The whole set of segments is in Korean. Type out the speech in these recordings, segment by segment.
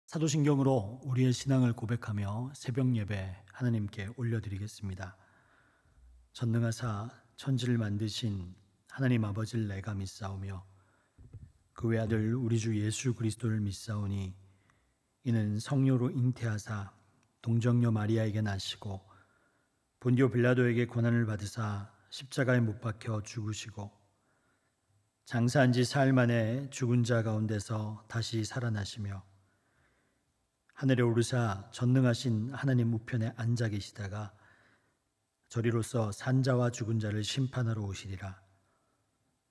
사도신경으로 우리의 신앙을 고백하며 새벽 예배 하나님께 올려드리겠습니다. 전능하사 천지를 만드신 하나님 아버지를 내가 믿사오며 그 외아들 우리 주 예수 그리스도를 믿사오니 이는 성령으로 잉태하사 동정녀 마리아에게 나시고 본디오 빌라도에게 고난을 받으사 십자가에 못 박혀 죽으시고 장사한 지 사흘 만에 죽은 자 가운데서 다시 살아나시며 하늘에 오르사 전능하신 하나님 우편에 앉아 계시다가 저리로서 산자와 죽은 자를 심판하러 오시리라.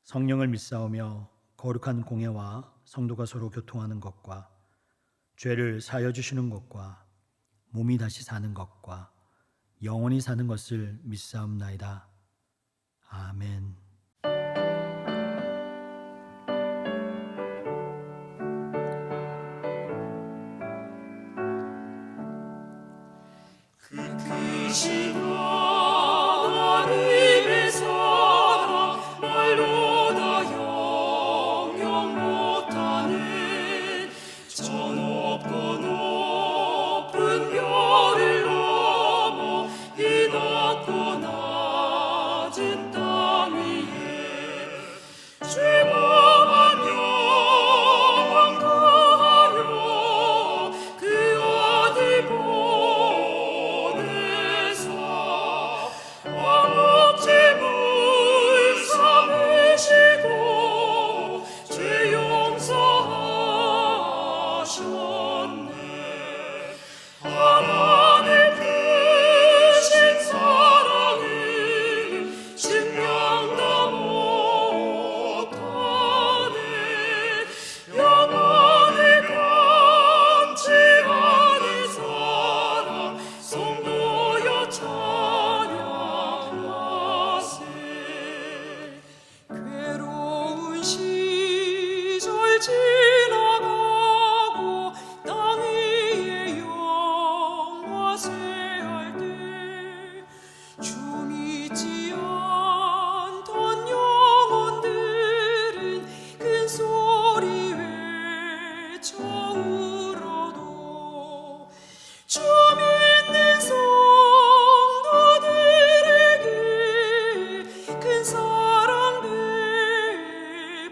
성령을 믿사오며 거룩한 공예와 성도가 서로 교통하는 것과 죄를 사하여 주시는 것과 몸이 다시 사는 것과 영원히 사는 것을 믿사옵나이다. 아멘. 크신 하나님의 사랑 말로 다 영영 못하는 저 높고 높은 별을 넘어 이 낮고 낮은 땅 위에 죄범한 영혼 구하려 그 아들 왕업제물 삼으시고 죄 용서하셨네. 하나님 크신 사랑을 증명다 못하네. 영원히 변치 않을 사랑 성도여 괴로운 시절 지나가고 땅 위에 영화 쇠할 때 주 믿지 않던 영혼들은 큰 소리 외쳐 울어도 주 믿는 성도들에게 큰 사랑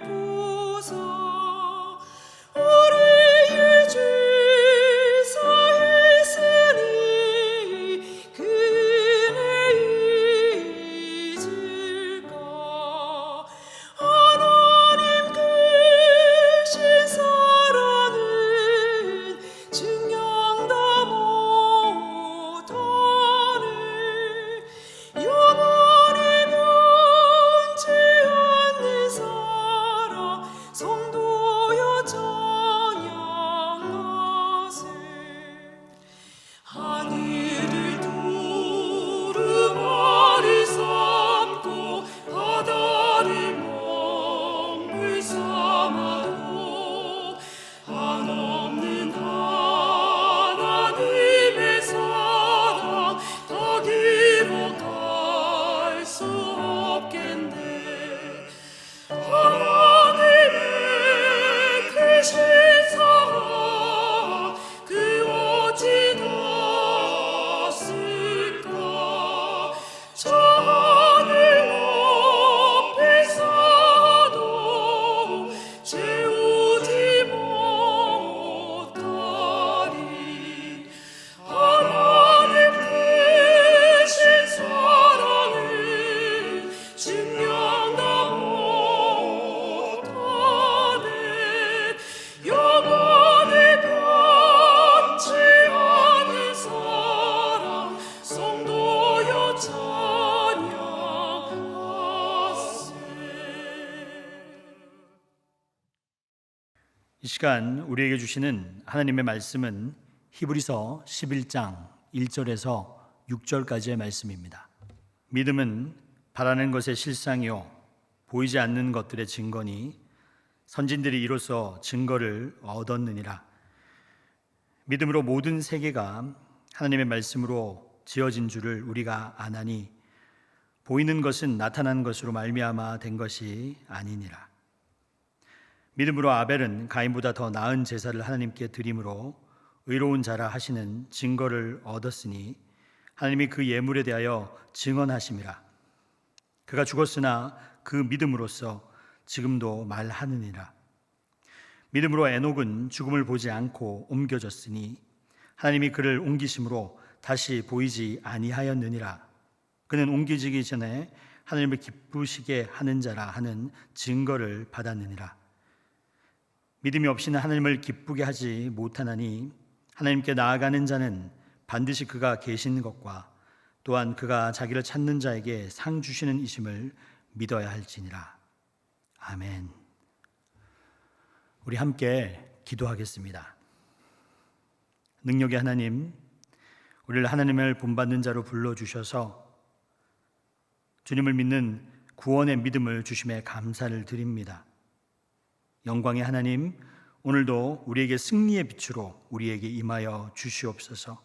베푸사 우리의 죄 사했으니 그 은혜 잊을까. 하나님 크신 사랑은 증명다 못하네. 영원히 변치 않는 사랑 성도여 찬양하세. 하늘을 두루마리 삼고 바다를 먹물 삼아도 한없는 하나님의 사랑 더 길어갈 수 없겠네. 하나님의 크신 사랑 그 어찌 닿았을까. 저 하늘 높이 사도 채우지 못하리. 하나님 크신 사랑을 증명다 못하네. 영원히 변치 않는 사랑 성도여 찬양하세. 이 시간 우리에게 주시는 하나님의 말씀은 히브리서 11장 1절에서 6절까지의 말씀입니다. 믿음은 바라는 것의 실상이요 보이지 않는 것들의 증거니 선진들이 이로써 증거를 얻었느니라. 믿음으로 모든 세계가 하나님의 말씀으로 지어진 줄을 우리가 아나니 보이는 것은 나타난 것으로 말미암아 된 것이 아니니라. 믿음으로 아벨은 가인보다 더 나은 제사를 하나님께 드림으로 의로운 자라 하시는 증거를 얻었으니 하나님이 그 예물에 대하여 증언하심이라. 그가 죽었으나 그 믿음으로써 지금도 말하느니라. 믿음으로 에녹은 죽음을 보지 않고 옮겨졌으니 하나님이 그를 옮기심으로 다시 보이지 아니하였느니라. 그는 옮겨지기 전에 하나님을 기쁘시게 하는 자라 하는 증거를 받았느니라. 믿음이 없이는 하나님을 기쁘게 하지 못하나니 하나님께 나아가는 자는 반드시 그가 계신 것과 또한 그가 자기를 찾는 자에게 상 주시는 이심을 믿어야 할지니라. 아멘. 우리 함께 기도하겠습니다. 능력의 하나님, 우리를 하나님을 본받는 자로 불러주셔서 주님을 믿는 구원의 믿음을 주심에 감사를 드립니다. 영광의 하나님, 오늘도 우리에게 승리의 빛으로 우리에게 임하여 주시옵소서.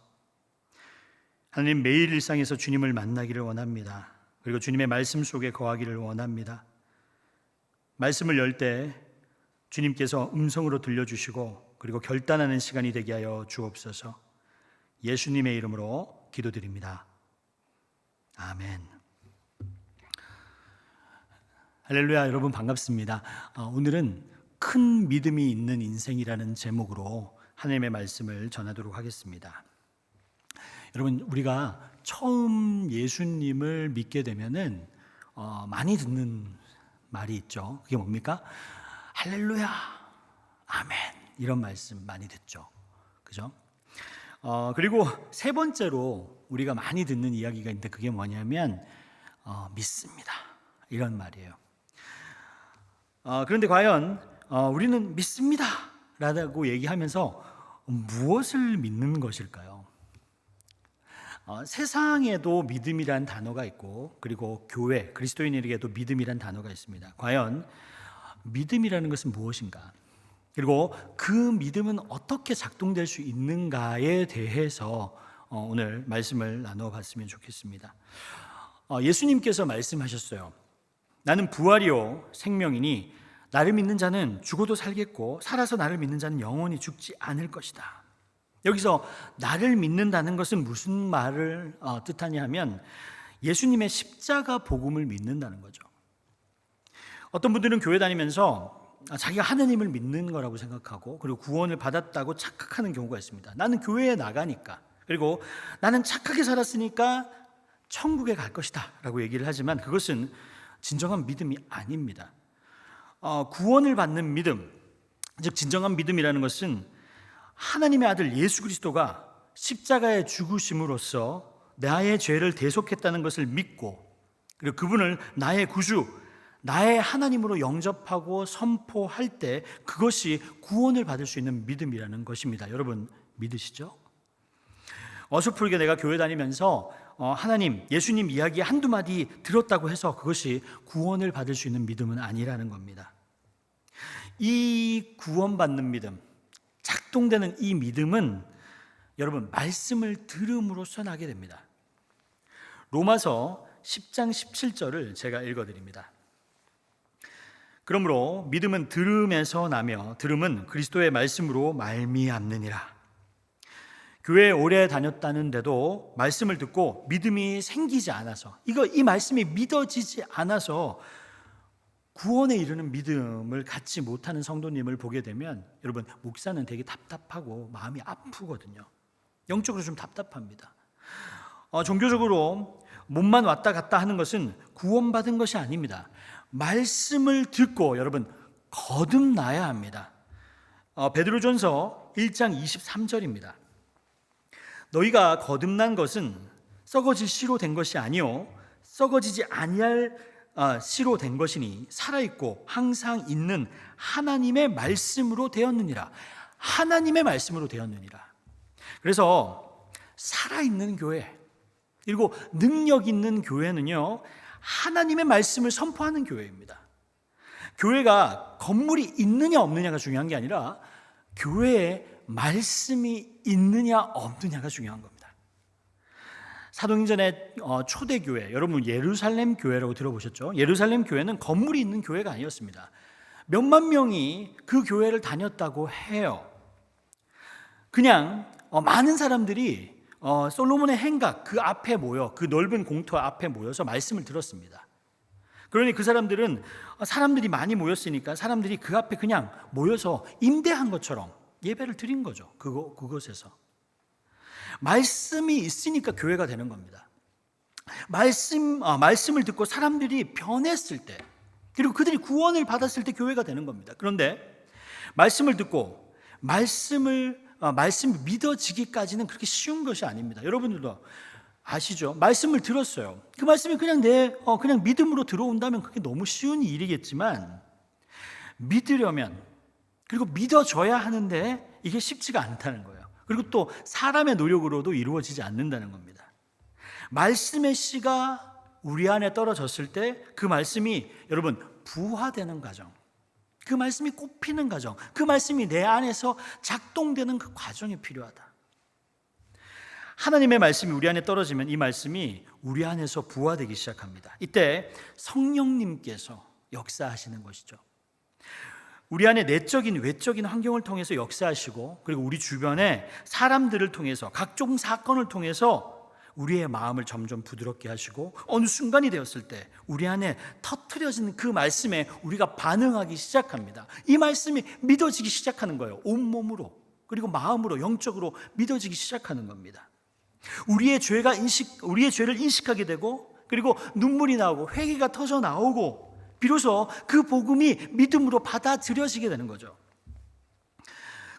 하나님, 매일 일상에서 주님을 만나기를 원합니다. 그리고 주님의 말씀 속에 거하기를 원합니다. 말씀을 열 때 주님께서 음성으로 들려주시고 그리고 결단하는 시간이 되게 하여 주옵소서. 예수님의 이름으로 기도드립니다. 아멘. 할렐루야. 여러분 반갑습니다. 오늘은 큰 믿음이 있는 인생이라는 제목으로 하나님의 말씀을 전하도록 하겠습니다. 여러분, 우리가 처음 예수님을 믿게 되면은 많이 듣는 말이 있죠. 그게 뭡니까? 할렐루야, 아멘, 이런 말씀 많이 듣죠. 그죠? 그리고 세 번째로 우리가 많이 듣는 이야기가 있는데 그게 뭐냐면 믿습니다, 이런 말이에요. 그런데 과연 우리는 믿습니다 라고 얘기하면서 무엇을 믿는 것일까요? 세상에도 믿음이란 단어가 있고 그리고 교회, 그리스도인에게도 믿음이란 단어가 있습니다. 과연 믿음이라는 것은 무엇인가? 그리고 그 믿음은 어떻게 작동될 수 있는가에 대해서 오늘 말씀을 나눠봤으면 좋겠습니다. 예수님께서 말씀하셨어요. 나는 부활이요 생명이니 나를 믿는 자는 죽어도 살겠고 살아서 나를 믿는 자는 영원히 죽지 않을 것이다. 여기서 나를 믿는다는 것은 무슨 말을 뜻하냐 하면 예수님의 십자가 복음을 믿는다는 거죠. 어떤 분들은 교회 다니면서 자기가 하나님을 믿는 거라고 생각하고 그리고 구원을 받았다고 착각하는 경우가 있습니다. 나는 교회에 나가니까, 그리고 나는 착하게 살았으니까 천국에 갈 것이다 라고 얘기를 하지만 그것은 진정한 믿음이 아닙니다. 구원을 받는 믿음, 즉 진정한 믿음이라는 것은 하나님의 아들 예수 그리스도가 십자가에 죽으심으로써 나의 죄를 대속했다는 것을 믿고 그리고 그분을 나의 구주, 나의 하나님으로 영접하고 선포할 때 그것이 구원을 받을 수 있는 믿음이라는 것입니다. 여러분 믿으시죠? 어설프게 내가 교회 다니면서 하나님, 예수님 이야기 한두 마디 들었다고 해서 그것이 구원을 받을 수 있는 믿음은 아니라는 겁니다. 이 구원받는 믿음, 작동되는 이 믿음은 여러분 말씀을 들음으로써 나게 됩니다. 로마서 10장 17절을 제가 읽어드립니다. 그러므로 믿음은 들음에서 나며 들음은 그리스도의 말씀으로 말미암느니라. 교회에 오래 다녔다는데도 말씀을 듣고 믿음이 생기지 않아서 이 말씀이 믿어지지 않아서 구원에 이르는 믿음을 갖지 못하는 성도님을 보게 되면 여러분 목사는 되게 답답하고 마음이 아프거든요. 영적으로 좀 답답합니다. 종교적으로 몸만 왔다 갔다 하는 것은 구원받은 것이 아닙니다. 말씀을 듣고 여러분 거듭나야 합니다. 베드로전서 1장 23절입니다. 너희가 거듭난 것은 썩어질 씨로 된 것이 아니요 썩어지지 아니할 씨로 된 것이니 살아있고 항상 있는 하나님의 말씀으로 되었느니라. 하나님의 말씀으로 되었느니라. 그래서 살아있는 교회 그리고 능력 있는 교회는요 하나님의 말씀을 선포하는 교회입니다. 교회가 건물이 있느냐 없느냐가 중요한 게 아니라 교회에 말씀이 있느냐 없느냐가 중요한 겁니다. 사도행전의 초대교회, 여러분 예루살렘 교회라고 들어보셨죠? 예루살렘 교회는 건물이 있는 교회가 아니었습니다. 몇만 명이 그 교회를 다녔다고 해요. 그냥 많은 사람들이 솔로몬의 행각 그 앞에 모여, 그 넓은 공터 앞에 모여서 말씀을 들었습니다. 그러니 그 사람들은 사람들이 많이 모였으니까 사람들이 그 앞에 그냥 모여서 임대한 것처럼 예배를 드린 거죠. 그곳에서 말씀이 있으니까 교회가 되는 겁니다. 말씀을 듣고 사람들이 변했을 때, 그리고 그들이 구원을 받았을 때 교회가 되는 겁니다. 그런데 말씀을 듣고 말씀이 믿어지기까지는 그렇게 쉬운 것이 아닙니다. 여러분들도 아시죠? 말씀을 들었어요. 그 말씀이 그냥 그냥 믿음으로 들어온다면 그게 너무 쉬운 일이겠지만, 믿으려면, 그리고 믿어져야 하는데 이게 쉽지가 않다는 거예요. 그리고 또 사람의 노력으로도 이루어지지 않는다는 겁니다. 말씀의 씨가 우리 안에 떨어졌을 때 그 말씀이 여러분 부화되는 과정, 그 말씀이 꽃피는 과정, 그 말씀이 내 안에서 작동되는 그 과정이 필요하다. 하나님의 말씀이 우리 안에 떨어지면 이 말씀이 우리 안에서 부화되기 시작합니다. 이때 성령님께서 역사하시는 것이죠. 우리 안에 내적인 외적인 환경을 통해서 역사하시고, 그리고 우리 주변의 사람들을 통해서, 각종 사건을 통해서 우리의 마음을 점점 부드럽게 하시고, 어느 순간이 되었을 때 우리 안에 터트려진 그 말씀에 우리가 반응하기 시작합니다. 이 말씀이 믿어지기 시작하는 거예요. 온몸으로, 그리고 마음으로, 영적으로 믿어지기 시작하는 겁니다. 우리의 죄를 인식하게 되고, 그리고 눈물이 나오고 회개가 터져 나오고, 비로소 그 복음이 믿음으로 받아들여지게 되는 거죠.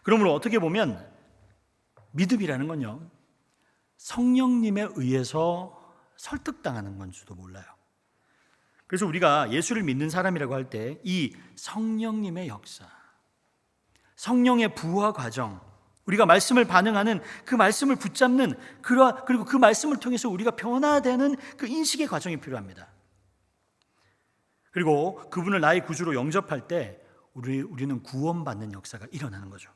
그러므로 어떻게 보면 믿음이라는 건요, 성령님에 의해서 설득당하는 건지도 몰라요. 그래서 우리가 예수를 믿는 사람이라고 할 때 이 성령님의 역사, 성령의 부화 과정, 우리가 말씀을 반응하는 그 말씀을 붙잡는, 그리고 그 말씀을 통해서 우리가 변화되는 그 인식의 과정이 필요합니다. 그리고 그분을 나의 구주로 영접할 때 우리는 구원받는 역사가 일어나는 거죠.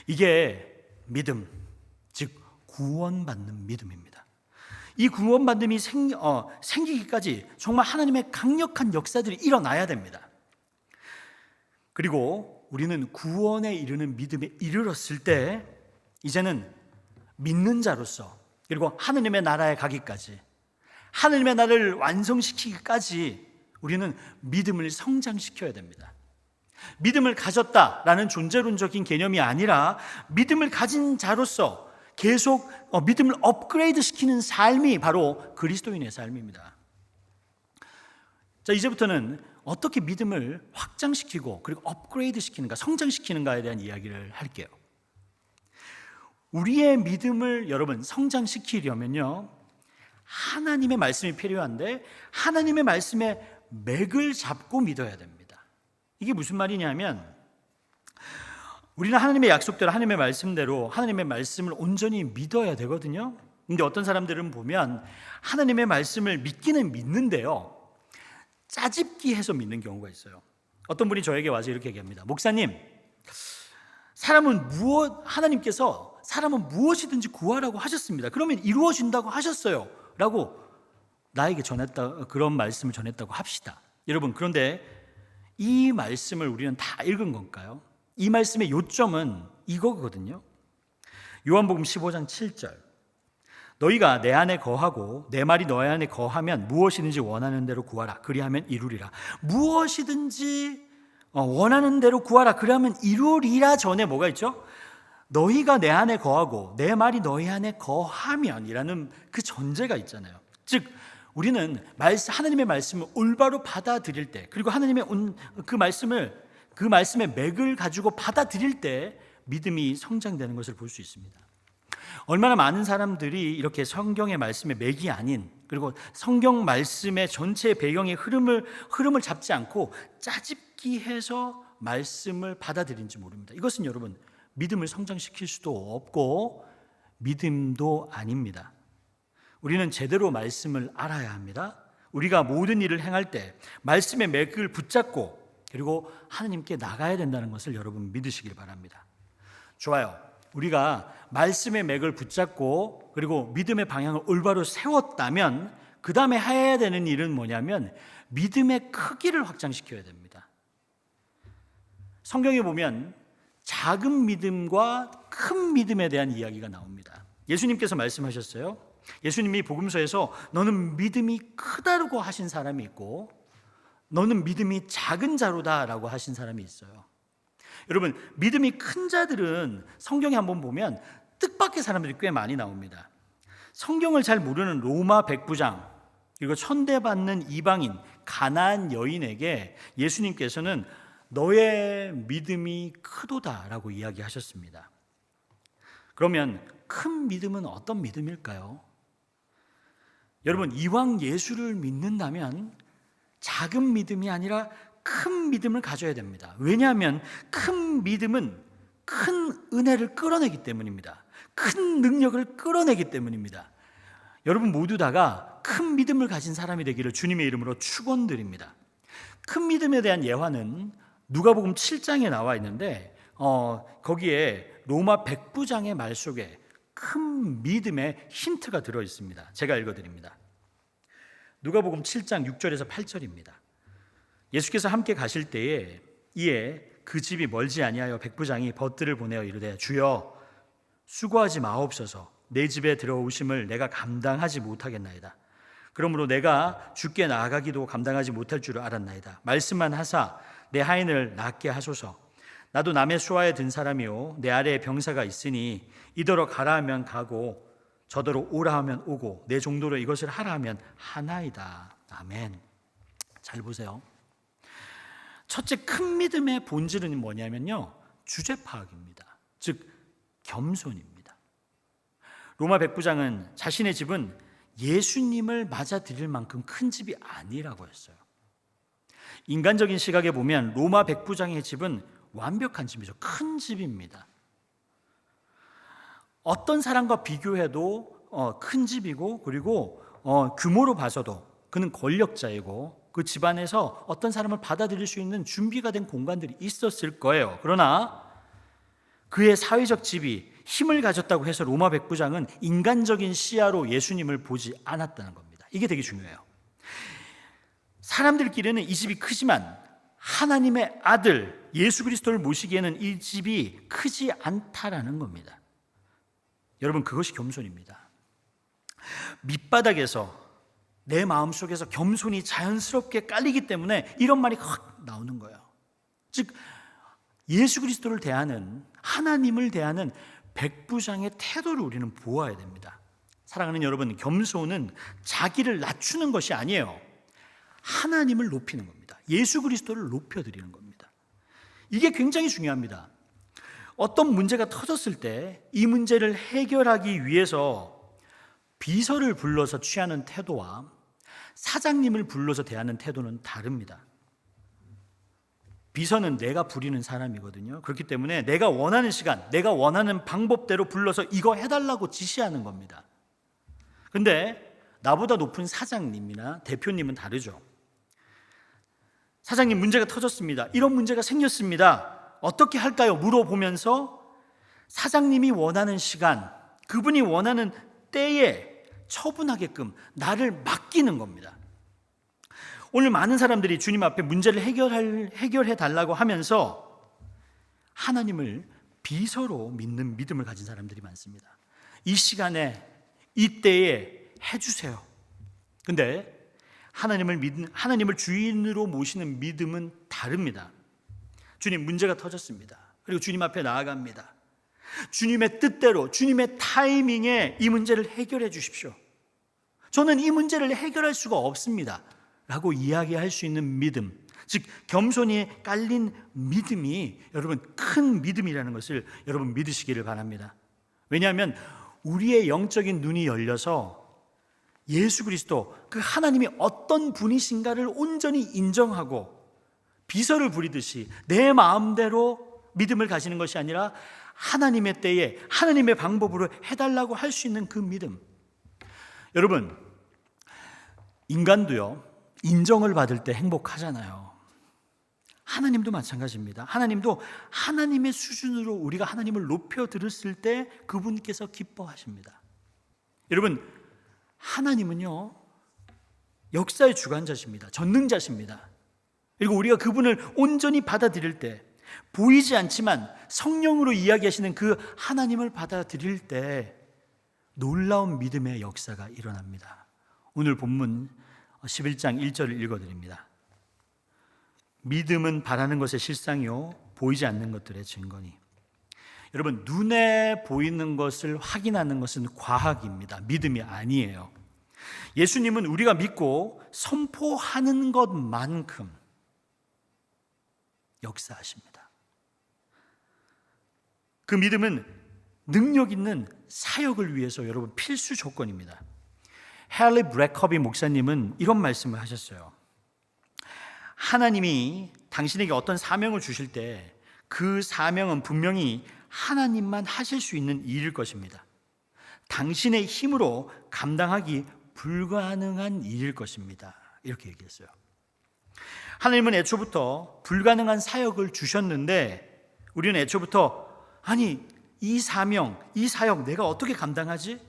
이게 믿음, 즉 구원받는 믿음입니다. 이 구원받음이 생기기까지 정말 하나님의 강력한 역사들이 일어나야 됩니다. 그리고 우리는 구원에 이르는 믿음에 이르렀을 때 이제는 믿는 자로서, 그리고 하나님의 나라에 가기까지, 하나님의 나라를 완성시키기까지 우리는 믿음을 성장시켜야 됩니다. 믿음을 가졌다라는 존재론적인 개념이 아니라 믿음을 가진 자로서 계속 믿음을 업그레이드 시키는 삶이 바로 그리스도인의 삶입니다. 자, 이제부터는 어떻게 믿음을 확장시키고 그리고 업그레이드 시키는가, 성장시키는가에 대한 이야기를 할게요. 우리의 믿음을 여러분 성장시키려면요, 하나님의 말씀이 필요한데 하나님의 말씀에 맥을 잡고 믿어야 됩니다. 이게 무슨 말이냐면, 우리는 하나님의 약속대로, 하나님의 말씀대로 하나님의 말씀을 온전히 믿어야 되거든요. 근데 어떤 사람들은 보면 하나님의 말씀을 믿기는 믿는데요, 짜집기해서 믿는 경우가 있어요. 어떤 분이 저에게 와서 이렇게 얘기합니다. 목사님, 하나님께서 사람은 무엇이든지 구하라고 하셨습니다. 그러면 이루어진다고 하셨어요 라고 나에게 그런 말씀을 전했다고 합시다. 여러분, 그런데 이 말씀을 우리는 다 읽은 건가요? 이 말씀의 요점은 이거거든요. 요한복음 15장 7절, 너희가 내 안에 거하고 내 말이 너희 안에 거하면 무엇이든지 원하는 대로 구하라, 그리하면 이루리라. 무엇이든지 원하는 대로 구하라, 그리하면 이루리라 전에 뭐가 있죠? 너희가 내 안에 거하고 내 말이 너희 안에 거하면이라는 그 전제가 있잖아요. 즉 우리는 하나님의 말씀을 올바로 받아들일 때, 그리고 하나님의 그 말씀의 맥을 가지고 받아들일 때 믿음이 성장되는 것을 볼 수 있습니다. 얼마나 많은 사람들이 이렇게 성경의 말씀의 맥이 아닌, 그리고 성경 말씀의 전체 배경의 흐름을 잡지 않고 짜집기해서 말씀을 받아들인지 모릅니다. 이것은 여러분 믿음을 성장시킬 수도 없고 믿음도 아닙니다. 우리는 제대로 말씀을 알아야 합니다. 우리가 모든 일을 행할 때 말씀의 맥을 붙잡고 그리고 하나님께 나가야 된다는 것을 여러분 믿으시길 바랍니다. 좋아요. 우리가 말씀의 맥을 붙잡고 그리고 믿음의 방향을 올바로 세웠다면 그 다음에 해야 되는 일은 뭐냐면 믿음의 크기를 확장시켜야 됩니다. 성경에 보면 작은 믿음과 큰 믿음에 대한 이야기가 나옵니다. 예수님께서 말씀하셨어요. 예수님이 복음서에서 너는 믿음이 크다고 하신 사람이 있고 너는 믿음이 작은 자로다라고 하신 사람이 있어요. 여러분, 믿음이 큰 자들은 성경에 한번 보면 뜻밖의 사람들이 꽤 많이 나옵니다. 성경을 잘 모르는 로마 백부장, 그리고 천대받는 이방인 가나안 여인에게 예수님께서는 너의 믿음이 크도다라고 이야기하셨습니다. 그러면 큰 믿음은 어떤 믿음일까요? 여러분, 이왕 예수를 믿는다면 작은 믿음이 아니라 큰 믿음을 가져야 됩니다. 왜냐하면 큰 믿음은 큰 은혜를 끌어내기 때문입니다. 큰 능력을 끌어내기 때문입니다. 여러분 모두 다가 큰 믿음을 가진 사람이 되기를 주님의 이름으로 축원드립니다. 큰 믿음에 대한 예화는 누가복음 7장에 나와 있는데 거기에 로마 백부장의 말 속에 큰 믿음의 힌트가 들어 있습니다. 제가 읽어드립니다. 누가복음 7장 6절에서 8절입니다. 예수께서 함께 가실 때에 이에 그 집이 멀지 아니하여 백부장이 벗들을 보내어 이르되 주여 수고하지 마옵소서 내 집에 들어오심을 내가 감당하지 못하겠나이다. 그러므로 내가 주께 나아가기도 감당하지 못할 줄을 알았나이다. 말씀만 하사 내 하인을 낫게 하소서. 나도 남의 수하에 든 사람이요 내 아래에 병사가 있으니 이더러 가라 하면 가고 저더러 오라 하면 오고 내 정도로 이것을 하라 하면 하나이다. 아멘. 잘 보세요. 첫째, 큰 믿음의 본질은 뭐냐면요, 주제 파악입니다. 즉 겸손입니다. 로마 백부장은 자신의 집은 예수님을 맞아들일 만큼 큰 집이 아니라고 했어요. 인간적인 시각에 보면 로마 백부장의 집은 완벽한 집이죠. 큰 집입니다. 어떤 사람과 비교해도 큰 집이고, 그리고 규모로 봐서도 그는 권력자이고 그 집안에서 어떤 사람을 받아들일 수 있는 준비가 된 공간들이 있었을 거예요. 그러나 그의 사회적 지위, 힘을 가졌다고 해서 로마 백부장은 인간적인 시야로 예수님을 보지 않았다는 겁니다. 이게 되게 중요해요. 사람들끼리는 이 집이 크지만 하나님의 아들 예수 그리스도를 모시기에는 이 집이 크지 않다라는 겁니다. 여러분, 그것이 겸손입니다. 밑바닥에서 내 마음속에서 겸손이 자연스럽게 깔리기 때문에 이런 말이 확 나오는 거예요. 즉 예수 그리스도를 대하는, 하나님을 대하는 백부장의 태도를 우리는 보아야 됩니다. 사랑하는 여러분, 겸손은 자기를 낮추는 것이 아니에요. 하나님을 높이는 겁니다. 예수 그리스도를 높여드리는 겁니다. 이게 굉장히 중요합니다. 어떤 문제가 터졌을 때 이 문제를 해결하기 위해서 비서를 불러서 취하는 태도와 사장님을 불러서 대하는 태도는 다릅니다. 비서는 내가 부리는 사람이거든요. 그렇기 때문에 내가 원하는 시간, 내가 원하는 방법대로 불러서 이거 해달라고 지시하는 겁니다. 근데 나보다 높은 사장님이나 대표님은 다르죠. 사장님, 문제가 터졌습니다. 이런 문제가 생겼습니다. 어떻게 할까요? 물어보면서 사장님이 원하는 시간, 그분이 원하는 때에 처분하게끔 나를 맡기는 겁니다. 오늘 많은 사람들이 주님 앞에 문제를 해결해 달라고 하면서 하나님을 비서로 믿는 믿음을 가진 사람들이 많습니다. 이 시간에, 이 때에 해주세요. 근데 하나님을 주인으로 모시는 믿음은 다릅니다. 주님, 문제가 터졌습니다. 그리고 주님 앞에 나아갑니다. 주님의 뜻대로, 주님의 타이밍에 이 문제를 해결해 주십시오. 저는 이 문제를 해결할 수가 없습니다 라고 이야기할 수 있는 믿음, 즉 겸손이 깔린 믿음이 여러분 큰 믿음이라는 것을 여러분 믿으시기를 바랍니다. 왜냐하면 우리의 영적인 눈이 열려서 예수 그리스도, 그 하나님이 어떤 분이신가를 온전히 인정하고 비서를 부리듯이 내 마음대로 믿음을 가지는 것이 아니라 하나님의 때에 하나님의 방법으로 해달라고 할 수 있는 그 믿음. 여러분, 인간도요, 인정을 받을 때 행복하잖아요. 하나님도 마찬가지입니다. 하나님도 하나님의 수준으로 우리가 하나님을 높여 들었을 때 그분께서 기뻐하십니다. 여러분, 하나님은요 역사의 주관자십니다. 전능자십니다. 그리고 우리가 그분을 온전히 받아들일 때, 보이지 않지만 성령으로 이야기하시는 그 하나님을 받아들일 때 놀라운 믿음의 역사가 일어납니다. 오늘 본문 11장 1절을 읽어드립니다. 믿음은 바라는 것의 실상이요 보이지 않는 것들의 증거니. 여러분, 눈에 보이는 것을 확인하는 것은 과학입니다. 믿음이 아니에요. 예수님은 우리가 믿고 선포하는 것만큼 역사하십니다. 그 믿음은 능력 있는 사역을 위해서 여러분 필수 조건입니다. 헨리 브래커비 목사님은 이런 말씀을 하셨어요. 하나님이 당신에게 어떤 사명을 주실 때 그 사명은 분명히 하나님만 하실 수 있는 일일 것입니다. 당신의 힘으로 감당하기 불가능한 일일 것입니다. 이렇게 얘기했어요. 하나님은 애초부터 불가능한 사역을 주셨는데 우리는 애초부터 아니 이 사명, 이 사역 내가 어떻게 감당하지?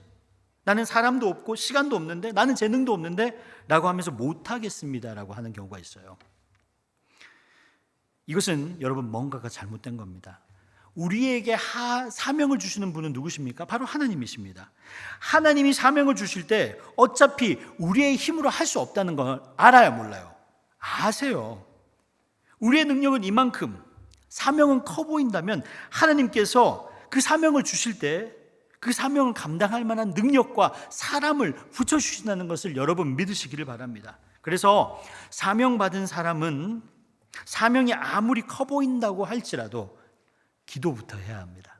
나는 사람도 없고 시간도 없는데 나는 재능도 없는데 라고 하면서 못하겠습니다 라고 하는 경우가 있어요. 이것은 여러분 뭔가가 잘못된 겁니다. 우리에게 사명을 주시는 분은 누구십니까? 바로 하나님이십니다. 하나님이 사명을 주실 때 어차피 우리의 힘으로 할 수 없다는 걸 알아요, 몰라요? 아세요. 우리의 능력은 이만큼, 사명은 커 보인다면 하나님께서 그 사명을 주실 때 그 사명을 감당할 만한 능력과 사람을 붙여주신다는 것을 여러분 믿으시기를 바랍니다. 그래서 사명받은 사람은 사명이 아무리 커 보인다고 할지라도 기도부터 해야 합니다.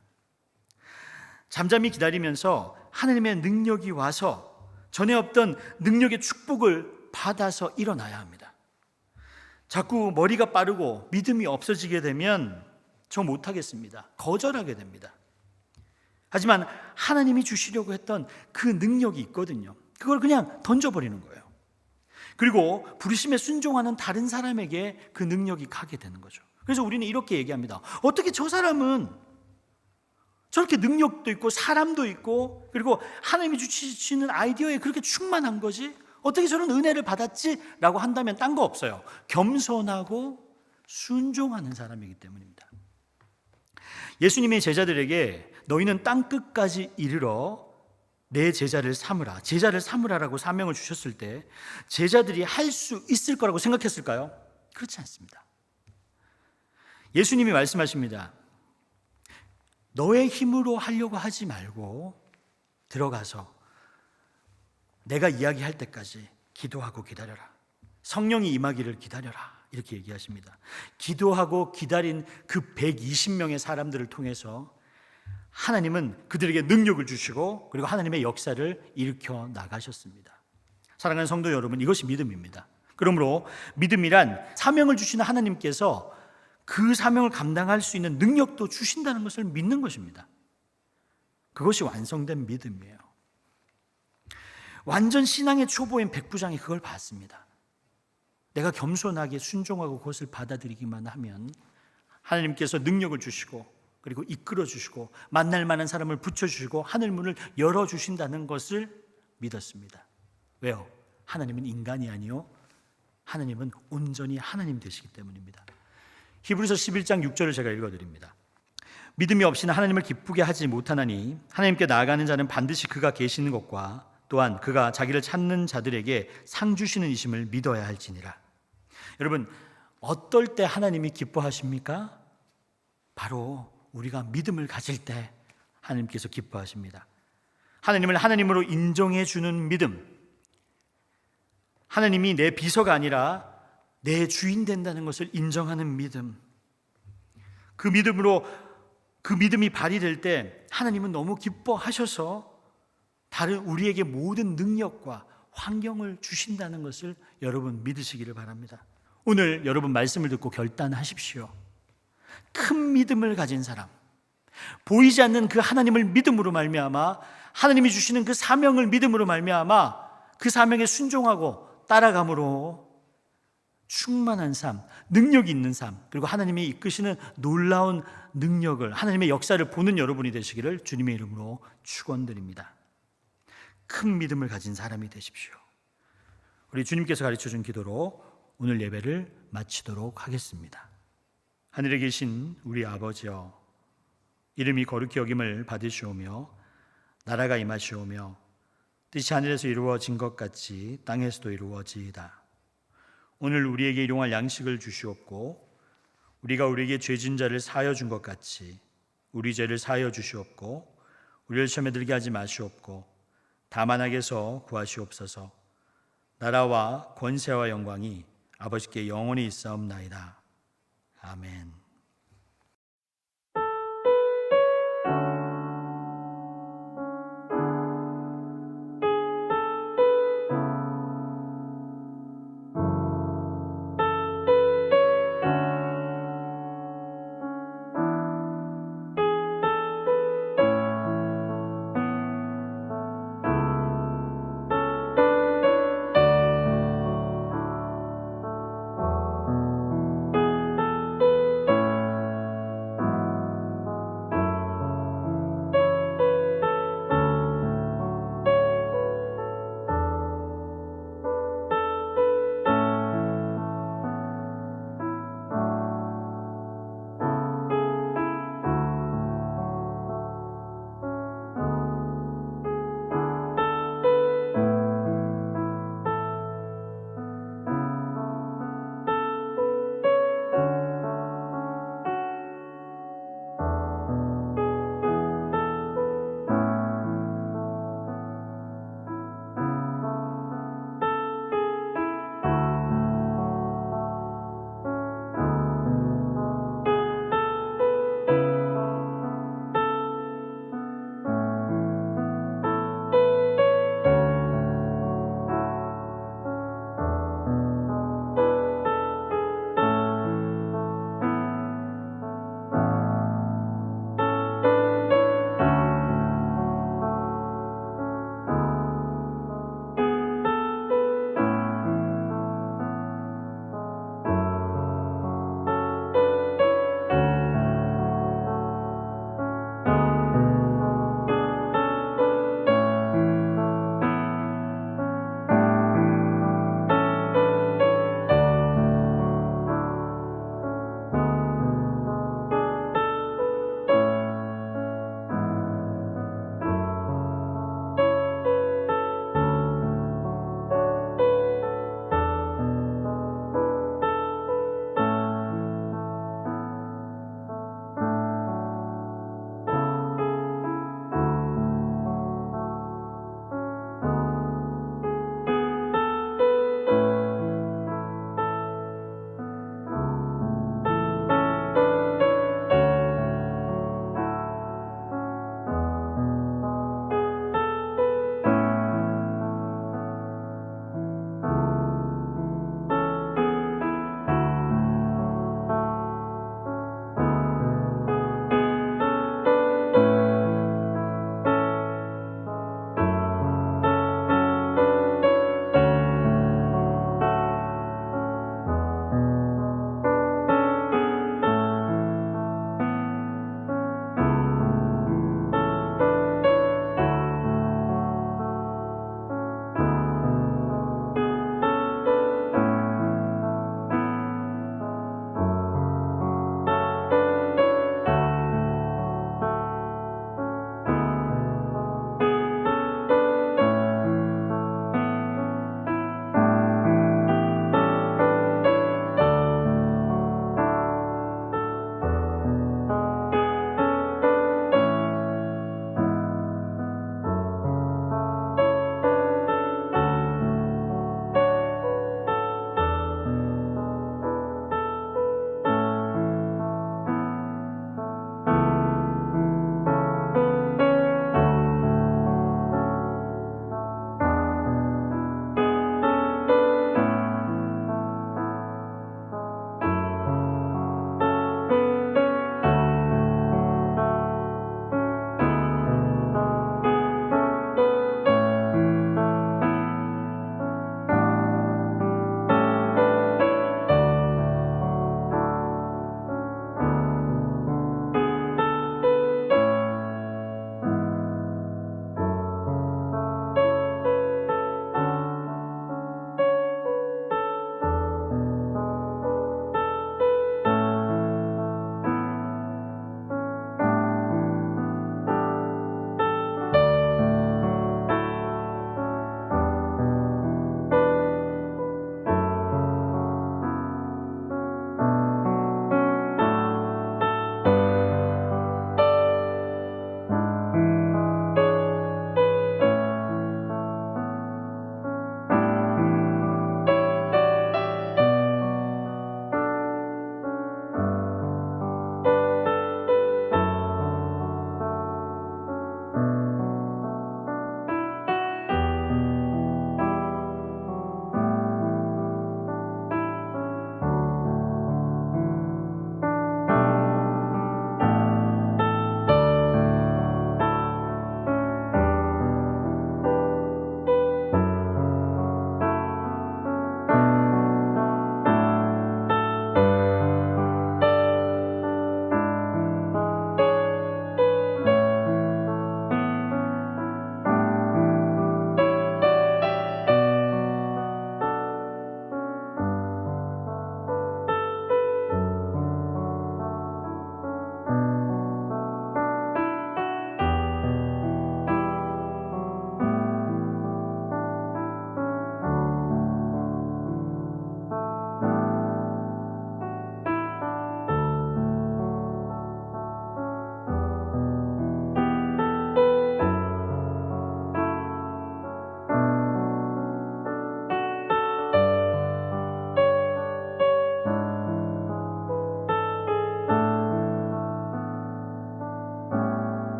잠잠히 기다리면서 하나님의 능력이 와서 전에 없던 능력의 축복을 받아서 일어나야 합니다. 자꾸 머리가 빠르고 믿음이 없어지게 되면 저 못하겠습니다. 거절하게 됩니다. 하지만 하나님이 주시려고 했던 그 능력이 있거든요. 그걸 그냥 던져버리는 거예요. 그리고 부르심에 순종하는 다른 사람에게 그 능력이 가게 되는 거죠. 그래서 우리는 이렇게 얘기합니다. 어떻게 저 사람은 저렇게 능력도 있고 사람도 있고 그리고 하나님이 주시는 아이디어에 그렇게 충만한 거지? 어떻게 저런 은혜를 받았지? 라고 한다면 딴 거 없어요. 겸손하고 순종하는 사람이기 때문입니다. 예수님의 제자들에게 너희는 땅 끝까지 이르러 내 제자를 삼으라, 제자를 삼으라라고 사명을 주셨을 때 제자들이 할 수 있을 거라고 생각했을까요? 그렇지 않습니다. 예수님이 말씀하십니다. 너의 힘으로 하려고 하지 말고 들어가서 내가 이야기할 때까지 기도하고 기다려라. 성령이 임하기를 기다려라. 이렇게 얘기하십니다. 기도하고 기다린 그 120명의 사람들을 통해서 하나님은 그들에게 능력을 주시고 그리고 하나님의 역사를 일으켜 나가셨습니다. 사랑하는 성도 여러분, 이것이 믿음입니다. 그러므로 믿음이란 사명을 주시는 하나님께서 그 사명을 감당할 수 있는 능력도 주신다는 것을 믿는 것입니다. 그것이 완성된 믿음이에요. 완전 신앙의 초보인 백부장이 그걸 봤습니다. 내가 겸손하게 순종하고 그것을 받아들이기만 하면 하나님께서 능력을 주시고 그리고 이끌어 주시고 만날 만한 사람을 붙여주시고 하늘문을 열어주신다는 것을 믿었습니다. 왜요? 하나님은 인간이 아니요 하나님은 온전히 하나님 되시기 때문입니다. 히브리서 11장 6절을 제가 읽어드립니다. 믿음이 없이는 하나님을 기쁘게 하지 못하나니 하나님께 나아가는 자는 반드시 그가 계시는 것과 또한 그가 자기를 찾는 자들에게 상 주시는 이심을 믿어야 할지니라. 여러분, 어떨 때 하나님이 기뻐하십니까? 바로 우리가 믿음을 가질 때 하나님께서 기뻐하십니다. 하나님을 하나님으로 인정해 주는 믿음, 하나님이 내 비서가 아니라 내 주인 된다는 것을 인정하는 믿음, 그 믿음으로 그 믿음이 발휘될 때 하나님은 너무 기뻐하셔서 다른 우리에게 모든 능력과 환경을 주신다는 것을 여러분 믿으시기를 바랍니다. 오늘 여러분 말씀을 듣고 결단하십시오. 큰 믿음을 가진 사람, 보이지 않는 그 하나님을 믿음으로 말미암아 하나님이 주시는 그 사명을 믿음으로 말미암아 그 사명에 순종하고 따라감으로 충만한 삶, 능력이 있는 삶, 그리고 하나님이 이끄시는 놀라운 능력을, 하나님의 역사를 보는 여러분이 되시기를 주님의 이름으로 축원드립니다. 큰 믿음을 가진 사람이 되십시오. 우리 주님께서 가르쳐준 기도로 오늘 예배를 마치도록 하겠습니다. 하늘에 계신 우리 아버지여, 이름이 거룩히 여김을 받으시오며 나라가 임하시오며 뜻이 하늘에서 이루어진 것 같이 땅에서도 이루어지이다. 오늘 우리에게 일용할 양식을 주시옵고 우리가 우리에게 죄진 자를 사하여 준 것 같이 우리 죄를 사하여 주시옵고 우리를 시험에 들게 하지 마시옵고 다만 악에서 구하시옵소서. 나라와 권세와 영광이 아버지께 영원히 있사옵나이다. 아멘.